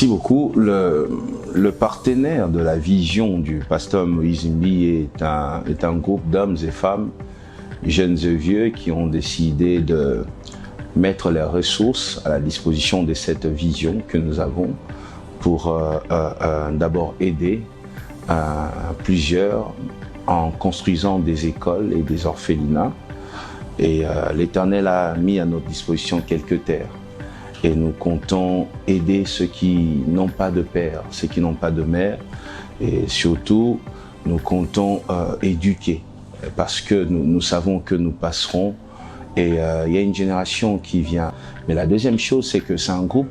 Merci beaucoup. Le partenaire de la vision du pasteur Moïse Mbiye est un groupe d'hommes et femmes, jeunes et vieux, qui ont décidé de mettre leurs ressources à la disposition de cette vision que nous avons pour d'abord aider plusieurs en construisant des écoles et des orphelinats. Et l'Éternel a mis à notre disposition quelques terres. Et nous comptons aider ceux qui n'ont pas de père, ceux qui n'ont pas de mère. Et surtout, nous comptons éduquer, parce que nous savons que nous passerons. Et il y a une génération qui vient. Mais la deuxième chose, c'est que c'est un groupe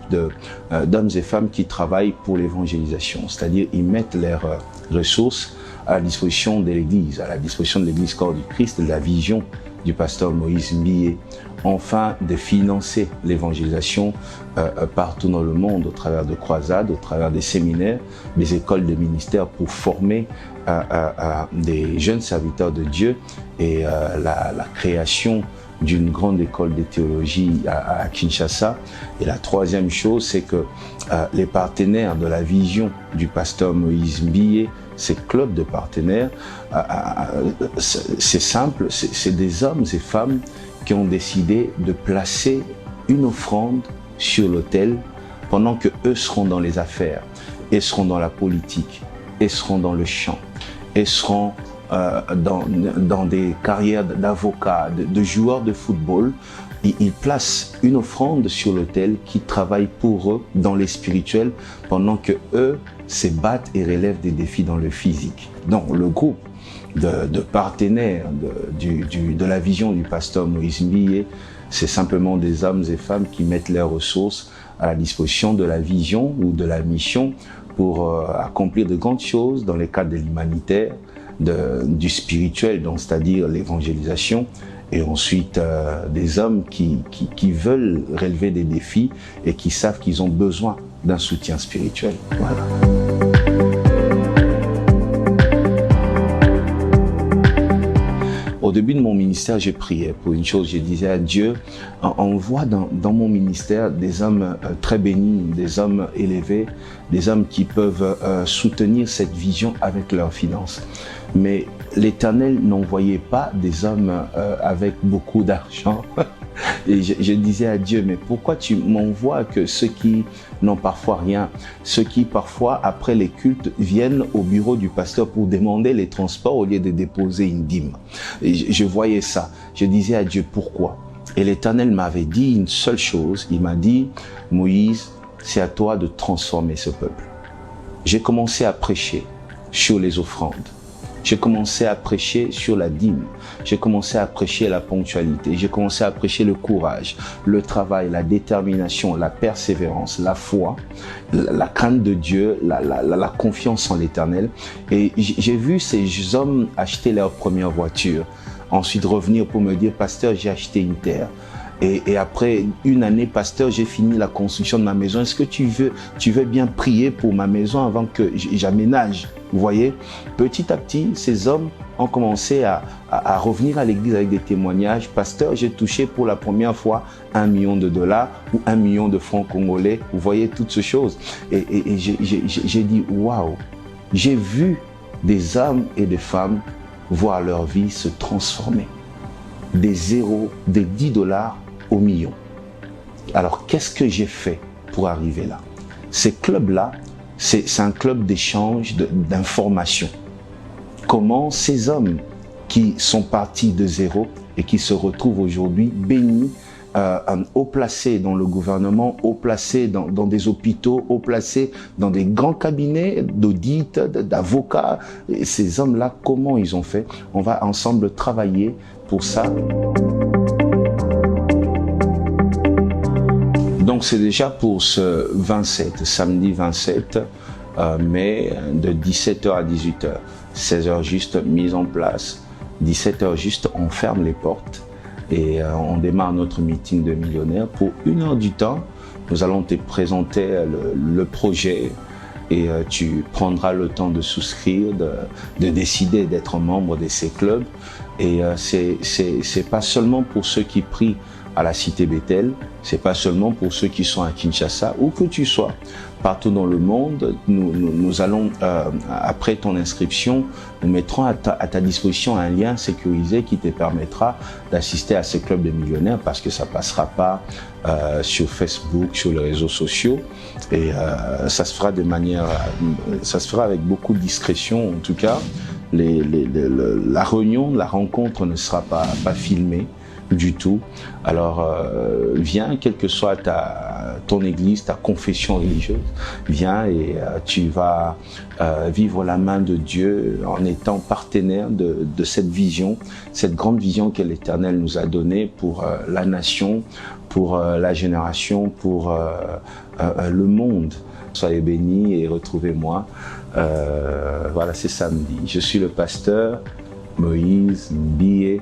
d'hommes et femmes qui travaillent pour l'évangélisation. C'est-à-dire, ils mettent leurs ressources à la disposition de l'Église, à la disposition de l'Église corps du Christ, de la vision du pasteur Moïse Mbiye, enfin de financer l'évangélisation partout dans le monde au travers de croisades, au travers des séminaires, des écoles de ministère pour former des jeunes serviteurs de Dieu et la création d'une grande école de théologie à Kinshasa. Et la troisième chose, c'est que les partenaires de la vision du pasteur Moïse Mbiye, ces clubs de partenaires, c'est simple, c'est des hommes et femmes qui ont décidé de placer une offrande sur l'autel pendant que eux seront dans les affaires, et seront dans la politique, et seront dans le chant, et seront dans des carrières d'avocats, de joueurs de football. Ils placent une offrande sur l'autel qui travaille pour eux dans les spirituels pendant que eux se battent et relèvent des défis dans le physique. Donc le groupe de partenaires de la vision du pasteur Moïse Mbiye, c'est simplement des hommes et femmes qui mettent leurs ressources à la disposition de la vision ou de la mission pour accomplir de grandes choses dans les cadres de l'humanitaire, du spirituel, donc c'est-à-dire l'évangélisation, et ensuite des hommes qui veulent relever des défis et qui savent qu'ils ont besoin d'un soutien spirituel. Voilà. Au début de mon ministère, j'ai prié pour une chose. Je disais à Dieu, on voit dans mon ministère des hommes très bénis, des hommes élevés, des hommes qui peuvent soutenir cette vision avec leurs finances. Mais l'Éternel n'envoyait pas des hommes avec beaucoup d'argent. Et je disais à Dieu, mais pourquoi tu m'envoies que ceux qui n'ont parfois rien, ceux qui parfois, après les cultes, viennent au bureau du pasteur pour demander les transports au lieu de déposer une dîme. Et je voyais ça. Je disais à Dieu, pourquoi? Et l'Éternel m'avait dit une seule chose. Il m'a dit, Moïse, c'est à toi de transformer ce peuple. J'ai commencé à prêcher sur les offrandes. J'ai commencé à prêcher sur la dîme. J'ai commencé à prêcher la ponctualité. J'ai commencé à prêcher le courage, le travail, la détermination, la persévérance, la foi, la crainte de Dieu, la confiance en l'Éternel. Et j'ai vu ces hommes acheter leur première voiture. Ensuite revenir pour me dire, pasteur, j'ai acheté une terre. Et après une année, pasteur, j'ai fini la construction de ma maison. Est-ce que tu veux bien prier pour ma maison avant que j'aménage? Vous voyez, petit à petit, ces hommes ont commencé à revenir à l'église avec des témoignages. Pasteur, j'ai touché pour la première fois $1 million ou 1 million de francs congolais. Vous voyez toutes ces choses. Et j'ai dit, waouh, j'ai vu des hommes et des femmes voir leur vie se transformer. Des zéros, des $10 au million. Alors, qu'est-ce que j'ai fait pour arriver là? Ces clubs-là, c'est un club d'échange d'informations. Comment ces hommes qui sont partis de zéro et qui se retrouvent aujourd'hui bénis, haut placés dans le gouvernement, haut placés dans des hôpitaux, haut placés dans des grands cabinets d'audit, d'avocats. Et ces hommes-là, comment ils ont fait? On va ensemble travailler pour ça. Donc c'est déjà pour ce 27, samedi 27 mai, de 17h à 18h. 16h juste mise en place, 17h juste on ferme les portes et on démarre notre meeting de millionnaires. Pour 1 heure du temps, nous allons te présenter le projet et tu prendras le temps de souscrire, de décider d'être membre de ces clubs. Et c'est pas seulement pour ceux qui prient à la cité Bethel. C'est pas seulement pour ceux qui sont à Kinshasa, où que tu sois, partout dans le monde. Nous allons, après ton inscription, nous mettrons à ta disposition un lien sécurisé qui te permettra d'assister à ce club de millionnaires, parce que ça passera pas sur Facebook, sur les réseaux sociaux, et ça se fera de manière, ça se fera avec beaucoup de discrétion. En tout cas, la réunion, la rencontre ne sera pas filmée du tout. Alors viens, quelle que soit ton église, ta confession religieuse, viens et tu vas vivre la main de Dieu en étant partenaire de cette vision, cette grande vision que l'Éternel nous a donnée pour la nation, pour la génération, pour le monde. Soyez bénis et retrouvez-moi. Voilà, c'est samedi. Je suis le pasteur Moïse Billet,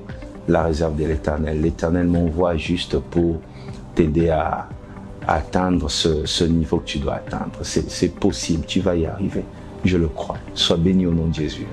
la réserve de l'Éternel. L'Éternel m'envoie juste pour t'aider à atteindre ce niveau que tu dois atteindre. C'est possible, tu vas y arriver. Je le crois. Sois béni au nom de Jésus.